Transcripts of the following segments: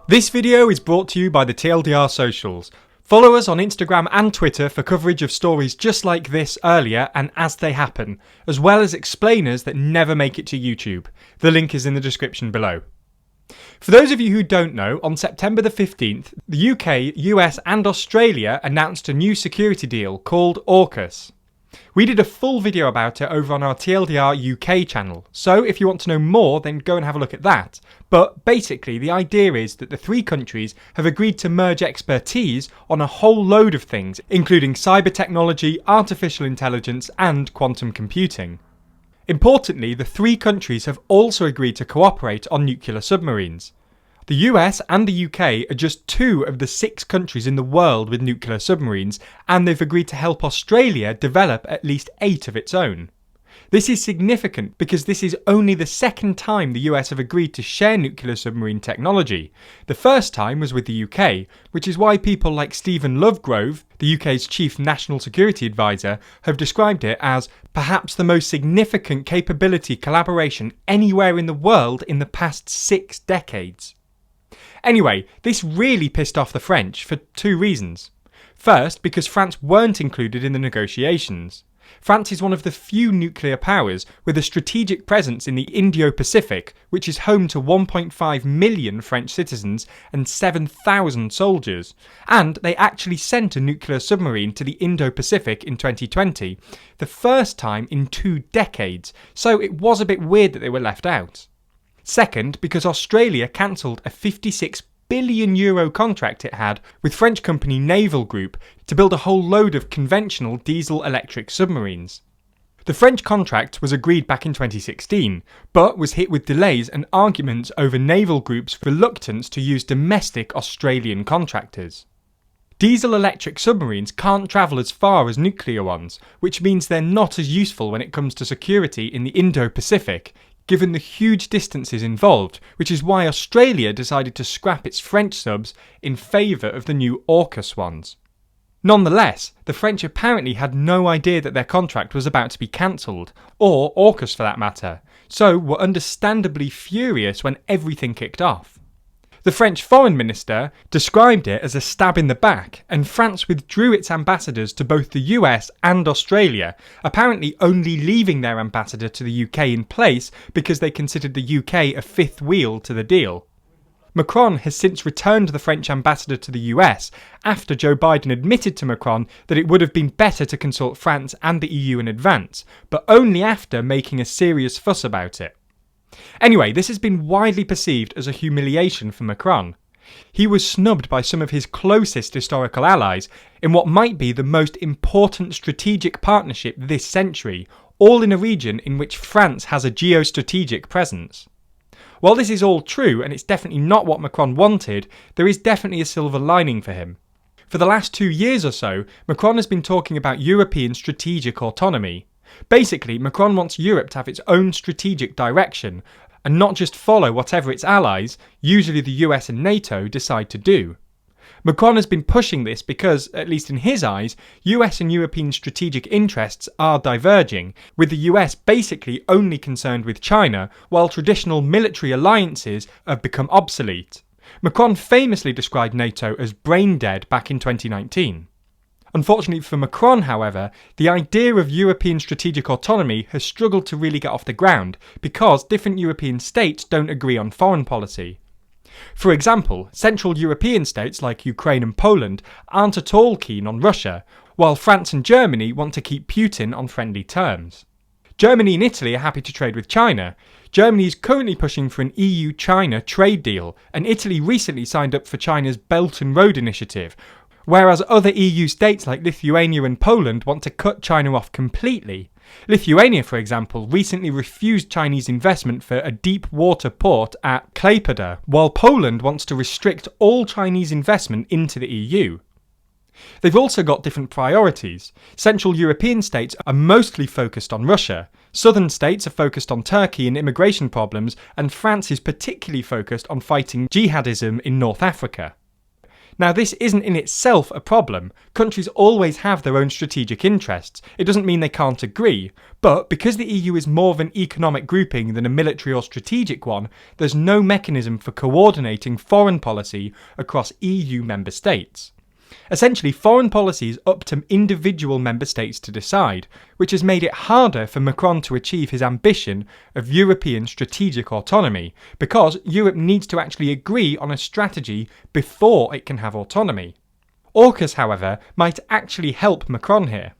This video is brought to you by the TLDR socials. Follow us on Instagram and Twitter for coverage of stories just like this earlier and as they happen, as well as explainers that never make it to YouTube. The link is in the description below. For those of you who don't know, on September the 15th, the UK, US and Australia announced a new security deal called AUKUS. We did a full video about it over on our TLDR UK channel, so if you want to know more then go and have a look at that. But basically the idea is that the three countries have agreed to merge expertise on a whole load of things, including cyber technology, artificial intelligence and quantum computing. Importantly, the three countries have also agreed to cooperate on nuclear submarines. The US and the UK are just 2 of the 6 countries in the world with nuclear submarines, and they've agreed to help Australia develop at least 8 of its own. This is significant because this is only the second time the US have agreed to share nuclear submarine technology. The first time was with the UK, which is why people like Stephen Lovegrove, the UK's chief national security advisor, have described it as perhaps the most significant capability collaboration anywhere in the world in the past 6 decades. Anyway, this really pissed off the French for 2 reasons. First, because France weren't included in the negotiations. France is one of the few nuclear powers with a strategic presence in the Indo-Pacific, which is home to 1.5 million French citizens and 7,000 soldiers. And they actually sent a nuclear submarine to the Indo-Pacific in 2020, the first time in 2 decades, so it was a bit weird that they were left out. Second, because Australia cancelled a €56 billion contract it had with French company Naval Group to build a whole load of conventional diesel-electric submarines. The French contract was agreed back in 2016, but was hit with delays and arguments over Naval Group's reluctance to use domestic Australian contractors. Diesel-electric submarines can't travel as far as nuclear ones, which means they're not as useful when it comes to security in the Indo-Pacific, given the huge distances involved, which is why Australia decided to scrap its French subs in favour of the new AUKUS ones. Nonetheless, the French apparently had no idea that their contract was about to be cancelled, or AUKUS for that matter, so were understandably furious when everything kicked off. The French foreign minister described it as a stab in the back, and France withdrew its ambassadors to both the US and Australia, apparently only leaving their ambassador to the UK in place because they considered the UK a fifth wheel to the deal. Macron has since returned the French ambassador to the US after Joe Biden admitted to Macron that it would have been better to consult France and the EU in advance, but only after making a serious fuss about it. Anyway, this has been widely perceived as a humiliation for Macron. He was snubbed by some of his closest historical allies in what might be the most important strategic partnership this century, all in a region in which France has a geostrategic presence. While this is all true, and it's definitely not what Macron wanted, there is definitely a silver lining for him. For the last 2 years or so, Macron has been talking about European strategic autonomy. Basically, Macron wants Europe to have its own strategic direction, and not just follow whatever its allies, usually the US and NATO, decide to do. Macron has been pushing this because, at least in his eyes, US and European strategic interests are diverging, with the US basically only concerned with China, while traditional military alliances have become obsolete. Macron famously described NATO as brain dead back in 2019. Unfortunately for Macron, however, the idea of European strategic autonomy has struggled to really get off the ground because different European states don't agree on foreign policy. For example, Central European states like Ukraine and Poland aren't at all keen on Russia, while France and Germany want to keep Putin on friendly terms. Germany and Italy are happy to trade with China. Germany is currently pushing for an EU-China trade deal, and Italy recently signed up for China's Belt and Road Initiative, whereas other EU states like Lithuania and Poland want to cut China off completely. Lithuania, for example, recently refused Chinese investment for a deep water port at Klaipėda, while Poland wants to restrict all Chinese investment into the EU. They've also got different priorities. Central European states are mostly focused on Russia, southern states are focused on Turkey and immigration problems, and France is particularly focused on fighting jihadism in North Africa. Now, this isn't in itself a problem. Countries always have their own strategic interests. It doesn't mean they can't agree. But because the EU is more of an economic grouping than a military or strategic one, there's no mechanism for coordinating foreign policy across EU member states. Essentially, foreign policy is up to individual member states to decide, which has made it harder for Macron to achieve his ambition of European strategic autonomy, because Europe needs to actually agree on a strategy before it can have autonomy. AUKUS, however, might actually help Macron here.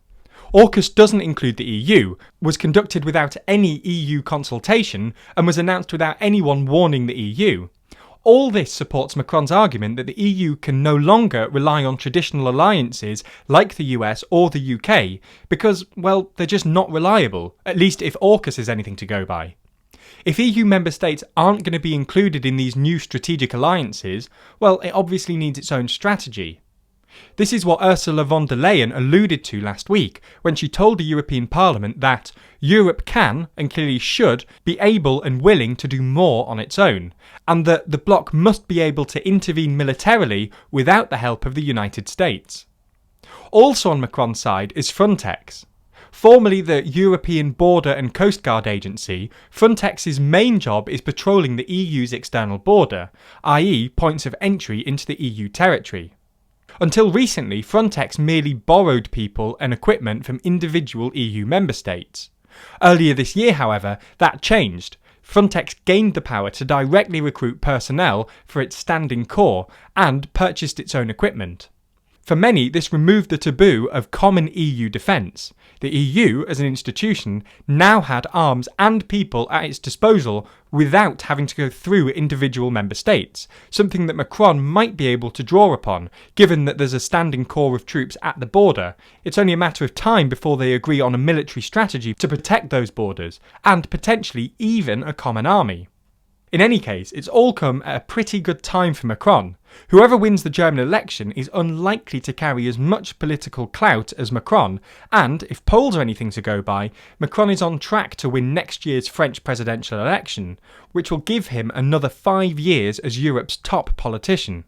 AUKUS doesn't include the EU, was conducted without any EU consultation, and was announced without anyone warning the EU. All this supports Macron's argument that the EU can no longer rely on traditional alliances like the US or the UK because, well, they're just not reliable, at least if AUKUS is anything to go by. If EU member states aren't going to be included in these new strategic alliances, well, it obviously needs its own strategy. This is what Ursula von der Leyen alluded to last week when she told the European Parliament that Europe can, and clearly should, be able and willing to do more on its own, and that the bloc must be able to intervene militarily without the help of the United States. Also on Macron's side is Frontex. Formerly the European Border and Coast Guard Agency, Frontex's main job is patrolling the EU's external border, i.e. points of entry into the EU territory. Until recently, Frontex merely borrowed people and equipment from individual EU member states. Earlier this year, however, that changed. Frontex gained the power to directly recruit personnel for its standing corps and purchased its own equipment. For many, this removed the taboo of common EU defence. The EU, as an institution, now had arms and people at its disposal without having to go through individual member states, something that Macron might be able to draw upon, given that there's a standing corps of troops at the border. It's only a matter of time before they agree on a military strategy to protect those borders, and potentially even a common army. In any case, it's all come at a pretty good time for Macron. Whoever wins the German election is unlikely to carry as much political clout as Macron, and if polls are anything to go by, Macron is on track to win next year's French presidential election, which will give him another 5 years as Europe's top politician.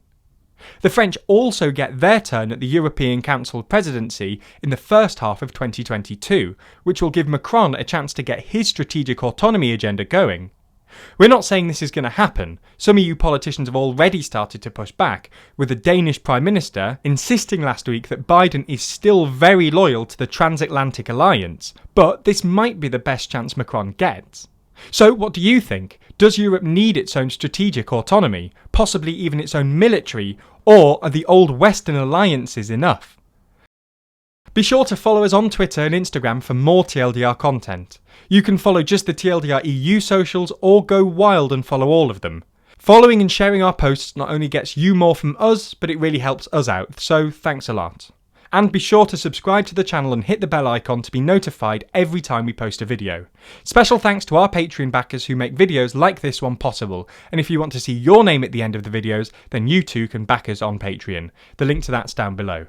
The French also get their turn at the European Council presidency in the first half of 2022, which will give Macron a chance to get his strategic autonomy agenda going. We're not saying this is going to happen. Some EU politicians have already started to push back, with the Danish Prime Minister insisting last week that Biden is still very loyal to the transatlantic alliance, but this might be the best chance Macron gets. So what do you think? Does Europe need its own strategic autonomy, possibly even its own military, or are the old Western alliances enough? Be sure to follow us on Twitter and Instagram for more TLDR content. You can follow just the TLDR EU socials or go wild and follow all of them. Following and sharing our posts not only gets you more from us, but it really helps us out, so thanks a lot. And be sure to subscribe to the channel and hit the bell icon to be notified every time we post a video. Special thanks to our Patreon backers who make videos like this one possible, and if you want to see your name at the end of the videos, then you too can back us on Patreon. The link to that's down below.